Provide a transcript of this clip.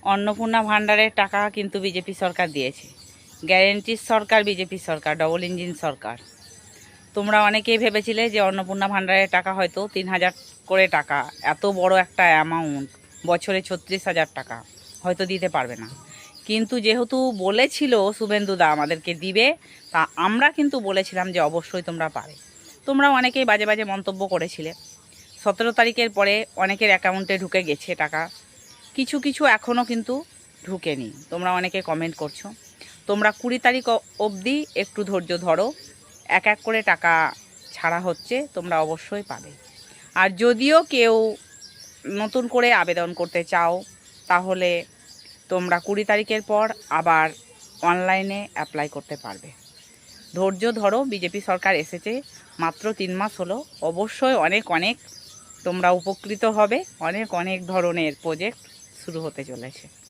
অন্নপূর্ণা ভাণ্ডারের টাকা কিন্তু বিজেপি সরকার দিয়েছে। গ্যারেন্টির সরকার বিজেপি সরকার, ডবল ইঞ্জিন সরকার। তোমরা অনেকেই ভেবেছিলে যে অন্নপূর্ণা ভাণ্ডারের টাকা হয়তো 3,000 করে টাকা, এত বড় একটা অ্যামাউন্ট, বছরে 36,000 টাকা হয়তো দিতে পারবে না। কিন্তু যেহেতু বলেছিল শুভেন্দুদা আমাদেরকে দিবে, তা আমরা কিন্তু বলেছিলাম যে অবশ্যই তোমরা পাবে। তোমরা অনেকেই বাজে বাজে মন্তব্য করেছিলে। 17 তারিখের পরে অনেকের অ্যাকাউন্টে ঢুকে গেছে টাকা, কিছু কিছু এখনও কিন্তু ঢুকেনি। তোমরা অনেকে কমেন্ট করছো। তোমরা 20 তারিখ অবধি একটু ধৈর্য ধরো, এক এক করে টাকা ছাড়া হচ্ছে, তোমরা অবশ্যই পাবে। আর যদিও কেউ নতুন করে আবেদন করতে চাও, তাহলে তোমরা 20 তারিখের পর আবার অনলাইনে অ্যাপ্লাই করতে পারবে। ধৈর্য ধরো, বিজেপি সরকার এসেছে মাত্র 3 মাস হলো, অবশ্যই অনেক অনেক তোমরা উপকৃত হবে। অনেক অনেক ধরনের প্রজেক্ট শুরু হতে চলেছে।